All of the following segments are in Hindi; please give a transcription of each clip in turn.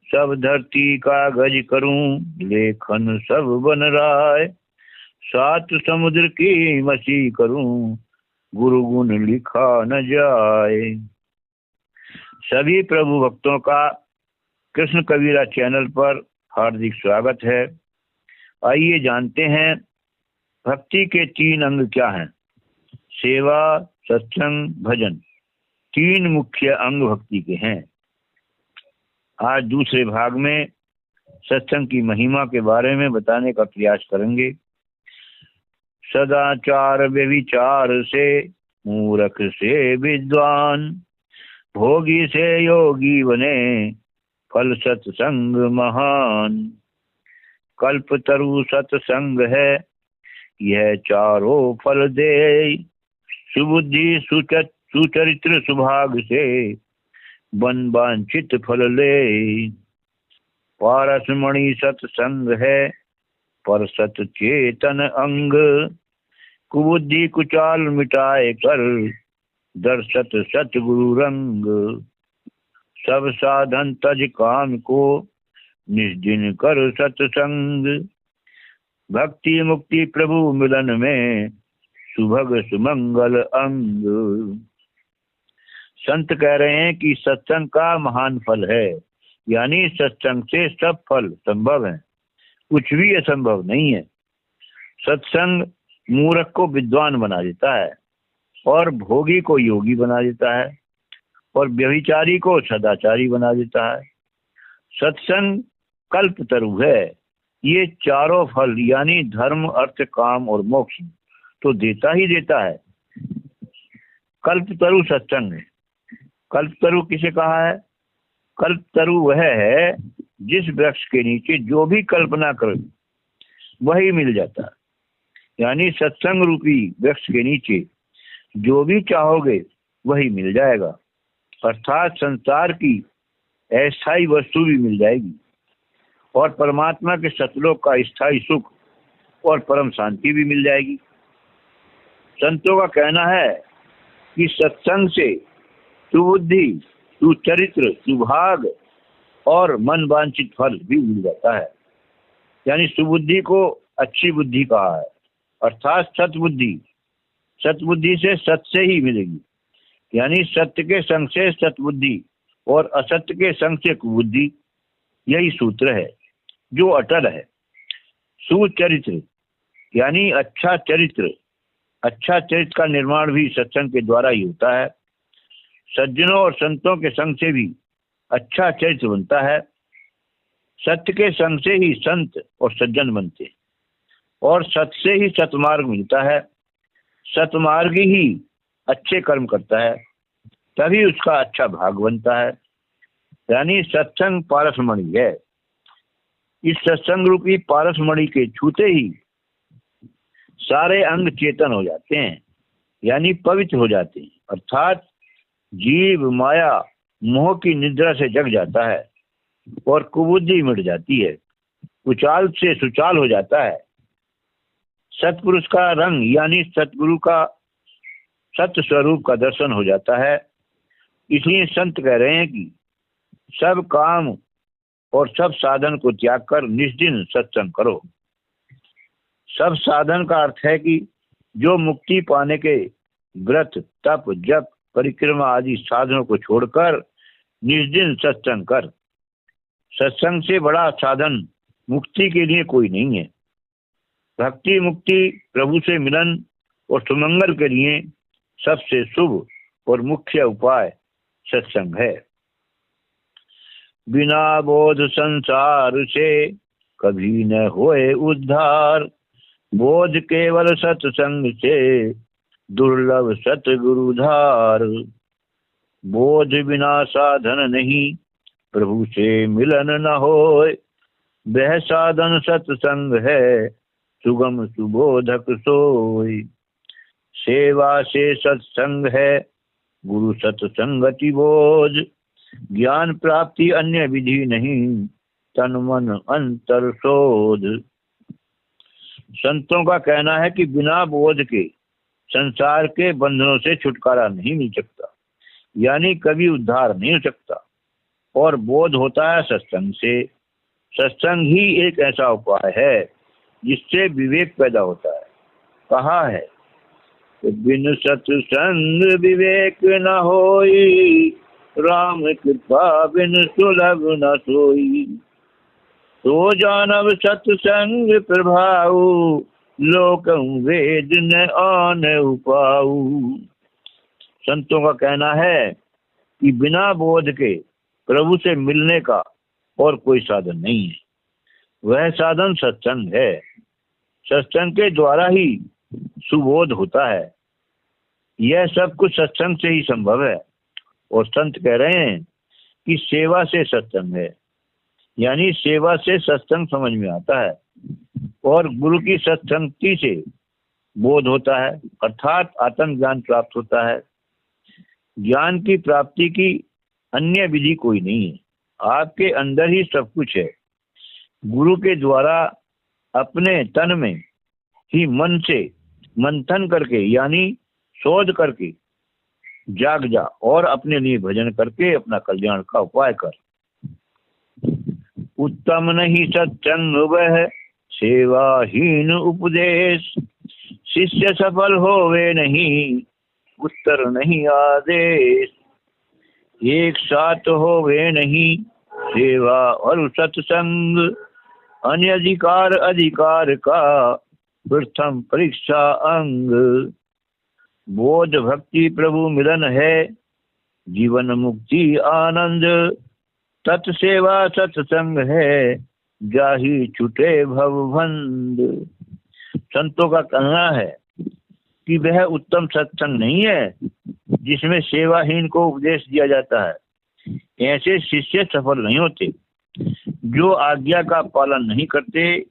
सब धरती कागज करूं, लेखन सब बन राय। सात समुद्र की मसी करूं, गुरु गुण लिखा न जाए। सभी प्रभु भक्तों का कृष्ण कबीरा चैनल पर हार्दिक स्वागत है। आइए जानते हैं भक्ति के 3 अंग क्या हैं। सेवा, सत्संग, भजन, 3 मुख्य अंग भक्ति के हैं। आज दूसरे भाग में सत्संग की महिमा के बारे में बताने का प्रयास करेंगे। सदाचार व्यभिचार से, मूर्ख से विद्वान, भोगी से योगी बने, फल सत्संग महान। कल्प तरु सत्संग है, यह चारों फल दे। सुबुद्धि सुचरित्र सुभाग से, बन वांछित फल ले। पारसमणि सत्संग है, पर सत चेतन अंग। कुबुद्धि कुचाल मिटाए कर, दर्शत सतगुरु रंग। सब साधन तज काम को, निष्दिन कर सत्संग। भक्ति मुक्ति प्रभु मिलन में, सुभग सुमंगल अंग। संत कह रहे हैं कि सत्संग का महान फल है, यानी सत्संग से सब फल संभव है, कुछ भी असंभव नहीं है। सत्संग मूर्ख को विद्वान बना देता है, और भोगी को योगी बना देता है, और व्यभिचारी को सदाचारी बना देता है। सत्संग कल्प तरु है, ये चारों फल यानी धर्म, अर्थ, काम और मोक्ष तो देता ही देता है। कल्प तरु सत्संग है। कल्प तरु किसे कहा है? कल्प तरु वह है जिस वृक्ष के नीचे जो भी कल्पना करो वही मिल जाता है। यानी सत्संग रूपी वृक्ष के नीचे जो भी चाहोगे वही मिल जाएगा। अर्थात संसार की अस्थायी वस्तु भी मिल जाएगी, और परमात्मा के सतलोक का स्थायी सुख और परम शांति भी मिल जाएगी। संतों का कहना है कि सत्संग से सुबुद्धि, सुचरित्र, सुभाग और मन वांछित फल भी मिल जाता है। यानी सुबुद्धि को अच्छी बुद्धि कहा है, अर्थात सतबुद्धि। सतबुद्धि से सत्य ही मिलेगी, यानी सत्य के संग से सतबुद्धि और असत्य के संग से कुबुद्धि। यही सूत्र है जो अटल है। सुचरित्र यानी अच्छा चरित्र। अच्छा चरित्र का निर्माण भी सत्संग के द्वारा ही होता है। सज्जनों और संतों के संग से भी अच्छा चरित्र बनता है। सत्य के संग से ही संत और सज्जन बनते हैं, और सत्य से ही सतमार्ग मिलता है। सतमार्ग ही अच्छे कर्म करता है, तभी उसका अच्छा भाग बनता है। यानी सत्संग पारसमणि है। इस सत्संग रूपी पारसमणि के छूते ही सारे अंग चेतन हो जाते हैं, यानी पवित्र हो जाते हैं। अर्थात जीव माया मोह की निद्रा से जग जाता है, और कुबुद्धि मिट जाती है, कुचाल से सुचाल हो जाता है। सत्पुरुष का रंग यानी सतगुरु का सत्य स्वरूप का दर्शन हो जाता है। इसलिए संत कह रहे हैं कि सब काम और सब साधन को त्याग कर निष्दिन सत्संग करो। सब साधन का अर्थ है कि जो मुक्ति पाने के व्रत, तप, जप, परिक्रमा आदि साधनों को छोड़कर निष्दिन सत्संग कर। सत्संग से बड़ा साधन मुक्ति के लिए कोई नहीं है। भक्ति मुक्ति प्रभु से मिलन और सुमंगल के लिए सबसे शुभ और मुख्य उपाय सत्संग है। बिना बोध संसार से कभी न होए उद्धार। बोध केवल सत्संग से दुर्लभ सतगुरुधार। बोध बिना साधन नहीं, प्रभु से मिलन न होए। वह साधन सत्संग है, सुगम सुबोधक सोई। सेवा से सत्संग है, गुरु सत्संगति बोध। ज्ञान प्राप्ति अन्य विधि नहीं, तन मन अंतर शोध। संतों का कहना है कि बिना बोध के संसार के बंधनों से छुटकारा नहीं मिल सकता, यानी कभी उद्धार नहीं हो सकता। और बोध होता है सत्संग से। सत्संग ही एक ऐसा उपाय है जिससे विवेक पैदा होता है। कहा है, बिन सत्संग विवेक न होई, राम कृपा बिन सुलभ न सोई। तो जानव सत्संग प्रभाऊ, लोकं वेद न आन उपाऊ। संतों का कहना है कि बिना बोध के प्रभु से मिलने का और कोई साधन नहीं है। वह साधन सत्संग है। सत्संग के द्वारा ही सुबोध होता है। यह सब कुछ सत्संग से ही संभव है। और संत कह रहे हैं कि सेवा से सत्संग है, यानी सेवा से सत्संग समझ में आता है और गुरु की सत्संगति से बोध होता है, अर्थात आत्मज्ञान प्राप्त होता है। ज्ञान की प्राप्ति की अन्य विधि कोई नहीं है। आपके अंदर ही सब कुछ है। गुरु के द्वारा अपने तन में ही मन से मंथन करके, यानी शोध करके जाग जा और अपने लिए भजन करके अपना कल्याण का उपाय कर। उत्तम नहीं सत्संग वह, सेवाहीन उपदेश। शिष्य सफल होवे नहीं, उत्तर नहीं आदेश। एक साथ होवे नहीं, सेवा और सत्संग। अन्य अधिकार का प्रथम परीक्षा अंग। बोध भक्ति प्रभु मिलन है, जीवन मुक्ति आनंद। तत्सेवा सत्संग है, जाहि छुटे भवबंध। संतों का कहना है कि वह उत्तम सत्संग नहीं है जिसमें सेवाहीन को उपदेश दिया जाता है। ऐसे शिष्य सफल नहीं होते। जो आज्ञा का पालन नहीं करते,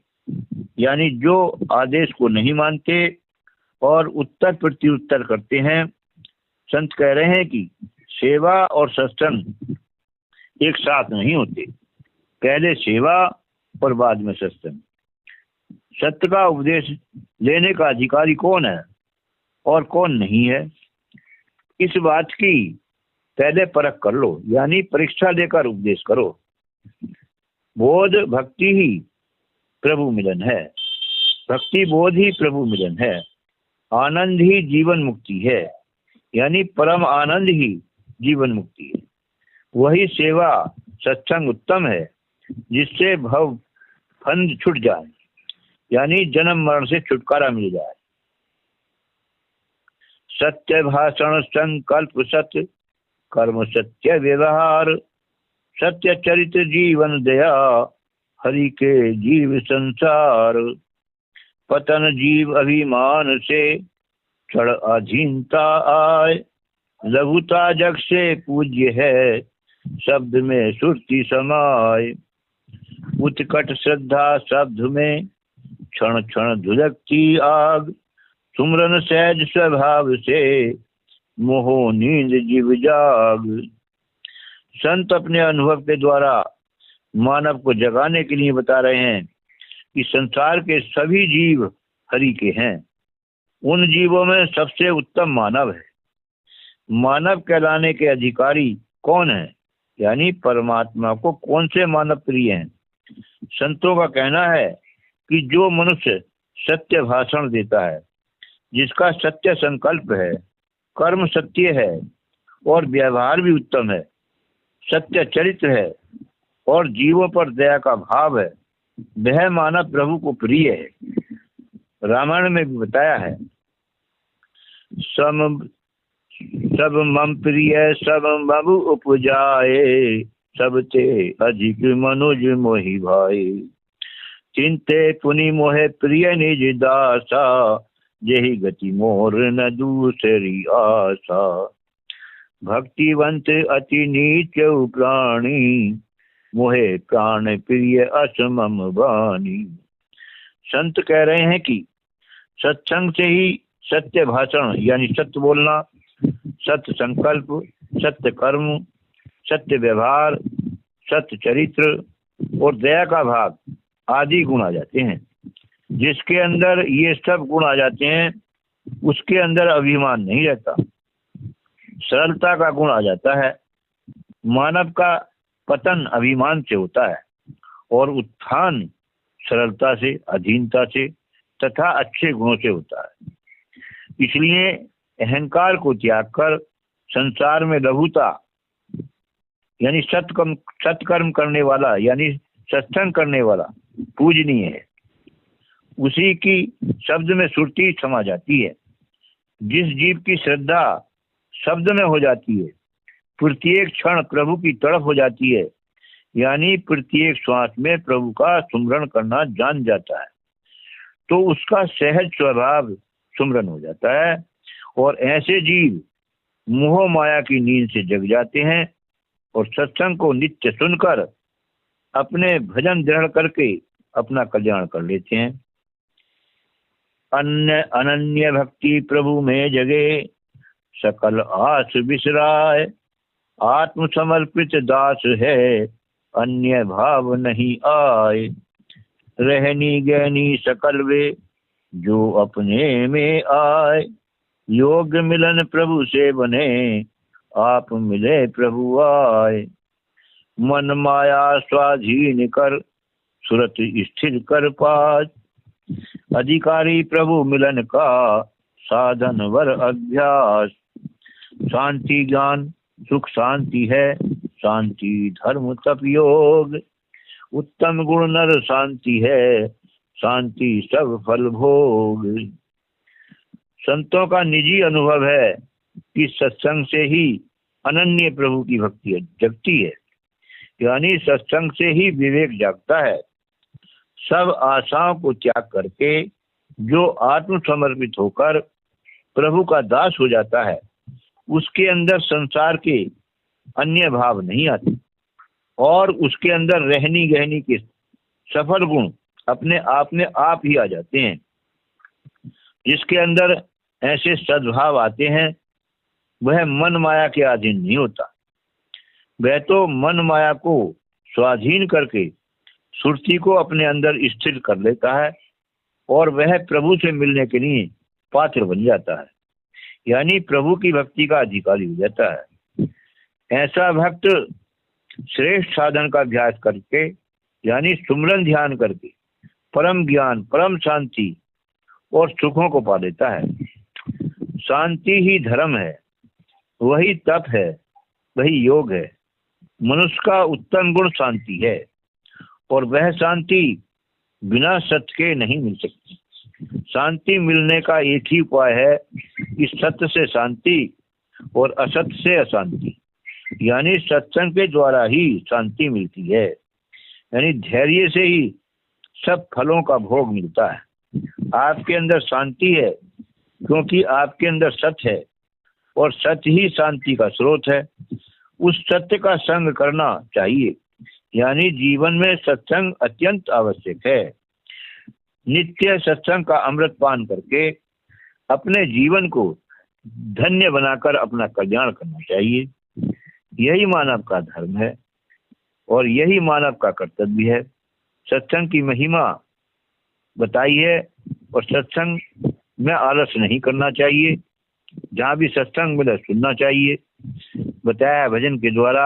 यानी जो आदेश को नहीं मानते और उत्तर प्रत्युत्तर करते हैं। संत कह रहे हैं कि सेवा और सत्संग एक साथ नहीं होते। पहले सेवा और बाद में सत्संग। सत्य का उपदेश लेने का अधिकारी कौन है और कौन नहीं है, इस बात की पहले परख कर लो, यानी परीक्षा लेकर उपदेश करो। बोध भक्ति ही प्रभु मिलन है। भक्ति बोध ही प्रभु मिलन है। आनंद ही जीवन मुक्ति है, यानी परम आनंद ही जीवन मुक्ति है। वही सेवा सत्संग उत्तम है जिससे भव फंद छूट जाए, यानी जन्म मरण से छुटकारा मिल जाए। सत्य भाषण संकल्प सत्य, कर्म सत्य व्यवहार। सत्य चरित्र जीवन दया, हरि के जीव संसार। पतन जीव अभिमान से, क्षण अधीनता आय। लघुता जग से पूज्य है, शब्द में सुरति समाय। उत्कट श्रद्धा शब्द में, क्षण क्षण धुलकती आग। सुमरन सहज स्वभाव से, मोह नींद जीव जाग। संत अपने अनुभव के द्वारा मानव को जगाने के लिए बता रहे हैं कि संसार के सभी जीव हरि के हैं। उन जीवों में सबसे उत्तम मानव है। मानव कहलाने के अधिकारी कौन है, यानी परमात्मा को कौन से मानव प्रिय हैं। संतों का कहना है कि जो मनुष्य सत्य भाषण देता है, जिसका सत्य संकल्प है, कर्म सत्य है और व्यवहार भी उत्तम है, सत्य चरित्र है और जीवों पर दया का भाव है, वह मानव प्रभु को प्रिय है। रामायण में भी बताया है, सब मम प्रिय सब मम उपजाए। सब ते अधिक मनुज मोहि भाई। चिंते पुनि मोहे प्रिय निज दासा। यही गति मोर न दूसरी आशा। भक्तिवंत अति नीच प्राणी, मोहे प्राण प्रिय असमम वाणी। संत कह रहे हैं कि सत्संग से ही सत्य भाषण, यानी सत्य बोलना, सत्य संकल्प, सत्य कर्म, सत्य व्यवहार, सत्य चरित्र और दया का भाव आदि गुण आ जाते हैं। जिसके अंदर ये सब गुण आ जाते हैं उसके अंदर अभिमान नहीं रहता, सरलता का गुण आ जाता है। मानव का पतन अभिमान से होता है और उत्थान सरलता से, अधीनता से तथा अच्छे गुणों से होता है। इसलिए अहंकार को त्याग कर संसार में लघुता यानी सत्कर्म करने वाला यानी सत्संग करने वाला पूजनीय है। उसी की शब्द में सुरती समा जाती है। जिस जीव की श्रद्धा शब्द में हो जाती है, प्रत्येक क्षण प्रभु की तड़प हो जाती है, यानी प्रत्येक श्वास में प्रभु का सुमरण करना जान जाता है, तो उसका सहज स्वभाव सुमरन हो जाता है। और ऐसे जीव मोह माया की नींद से जग जाते हैं और सत्संग को नित्य सुनकर अपने भजन दृढ़ करके अपना कल्याण कर लेते हैं। अनन्य भक्ति प्रभु में जगे, सकल आस बिसराए, आत्म समर्पित दास है, अन्य भाव नहीं आए। रहनी गहनी सकल वे, जो अपने में आए, योग मिलन प्रभु से बने, आप मिले प्रभु आए। मन माया स्वाधीन कर, सुरत स्थिर कर पास, अधिकारी प्रभु मिलन का, साधन वर अभ्यास। शांति ज्ञान सुख शांति है, शांति धर्म तप योग, उत्तम गुण नर शांति है, शांति सब फल भोग। संतों का निजी अनुभव है कि सत्संग से ही अनन्य प्रभु की भक्ति जगती है, यानी सत्संग से ही विवेक जागता है। सब आशाओं को त्याग करके जो आत्म समर्पित होकर प्रभु का दास हो जाता है, उसके अंदर संसार के अन्य भाव नहीं आते और उसके अंदर रहनी गहनी के सफल गुण अपने आप में आप ही आ जाते हैं। जिसके अंदर ऐसे सद्भाव आते हैं वह मन माया के अधीन नहीं होता, वह तो मन माया को स्वाधीन करके सुरती को अपने अंदर स्थिर कर लेता है और वह प्रभु से मिलने के लिए पात्र बन जाता है, यानी प्रभु की भक्ति का अधिकारी हो जाता है। ऐसा भक्त श्रेष्ठ साधन का अभ्यास करके यानी सुमरन ध्यान करके परम ज्ञान, परम शांति और सुखों को पा लेता है। शांति ही धर्म है, वही तप है, वही योग है। मनुष्य का उत्तम गुण शांति है और वह शांति बिना सत्य के नहीं मिल सकती। शांति मिलने का एक ही उपाय है कि सत्य से शांति और असत्य से अशांति, यानी सत्संग के द्वारा ही शांति मिलती है, यानी धैर्य से ही सब फलों का भोग मिलता है। आपके अंदर शांति है क्योंकि आपके अंदर सत्य है और सत्य ही शांति का स्रोत है। उस सत्य का संग करना चाहिए, यानी जीवन में सत्संग अत्यंत आवश्यक है। नित्य सत्संग का अमृत पान करके अपने जीवन को धन्य बनाकर अपना कल्याण करना चाहिए। यही मानव का धर्म है और यही मानव का कर्तव्य है। सत्संग की महिमा बताई है और सत्संग में आलस नहीं करना चाहिए। जहाँ भी सत्संग मिले सुनना चाहिए। बताया भजन के द्वारा,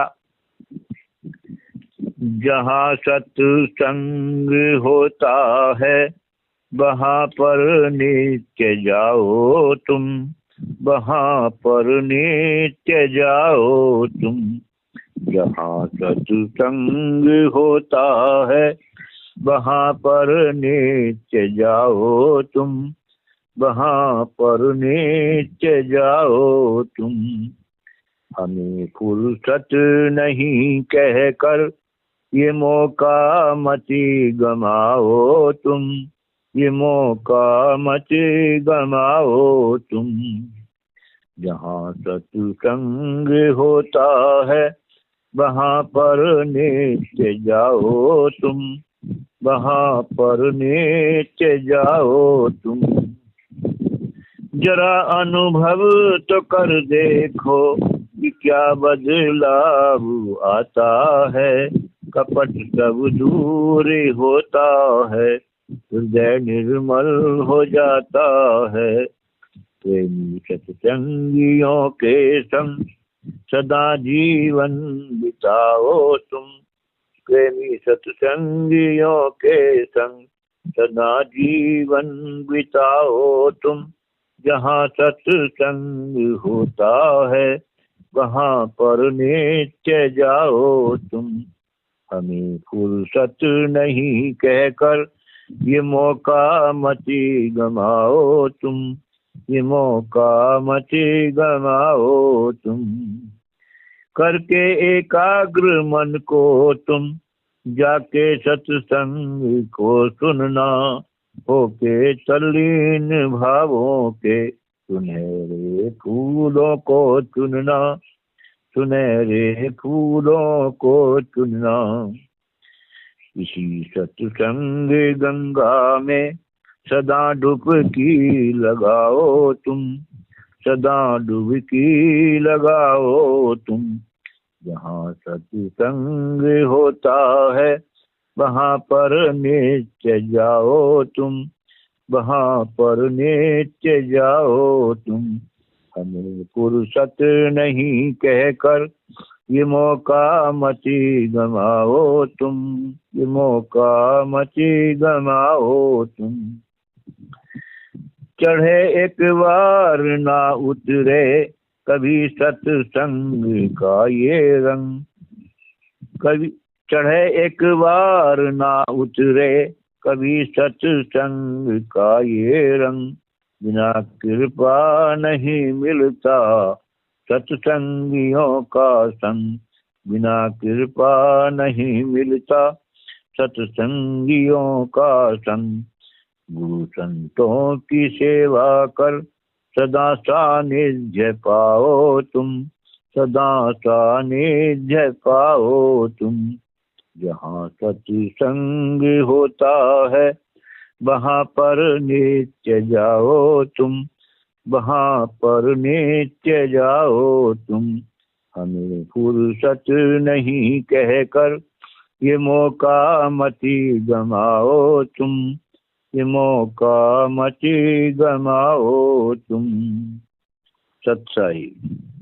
जहाँ सत्संग होता है वहाँ पर नित्य जाओ तुम, वहाँ पर नित्य जाओ तुम। जहाँ सत्संग होता है वहाँ पर नित्य जाओ तुम, वहाँ पर नित्य जाओ तुम। हमें फुर्सत नहीं कहकर ये मौका मत गमाओ तुम, ये मौका मत गमाओ तुम। जहाँ सत्संग होता है वहाँ पर नित्य जाओ तुम, वहाँ पर नित्य जाओ तुम। जरा अनुभव तो कर देखो कि क्या बदलाव आता है। कपट सब दूर होता है, हृदय निर्मल हो जाता है। प्रेमी सत्संगियों के संग सदा जीवन बिताओ तुम। प्रेमी सत्संगियों के संग सदा जीवन बिताओ तुम। जहाँ सत्संग होता है वहाँ पर नित्य जाओ तुम। हमें फुर्सत नहीं कहकर ये मौका मती गमाओ तुम। ये मौका मती गमाओ तुम। करके एकाग्र मन को तुम जाके सत्संग को सुनना। होके तल्लीन भावों के सुनहरे फूलों को चुनना। सुनहरे फूलों को चुनना। इसी सत्संग गंगा में सदा डुबकी लगाओ तुम। सदा डुबकी लगाओ तुम। जहाँ सत्संग होता है वहाँ पर नित्य जाओ तुम। वहाँ पर नित्य जाओ तुम। हमें फुर्सत नहीं कहकर ये मौका मती गमाओ तुम। ये मौका मती गमाओ तुम। चढ़े एक बार ना उतरे कभी सत्संग का ये रंग। कभी चढ़े एक बार ना उतरे कभी सत्संग का ये रंग। बिना कृपा नहीं मिलता सत्संगियों का संग। बिना कृपा नहीं मिलता सत्संगियों का संग। गुरु संतों की सेवा कर सदा सानिध्य पाओ तुम। सदा सानिध्य पाओ तुम। जहाँ सत्संग होता है वहाँ पर नित्य जाओ तुम। वहाँ पर नित्य जाओ तुम। हमें फुर्सत नहीं कहकर ये मौका मती गमाओ तुम। ये मौका मती गमाओ तुम। सत्साई।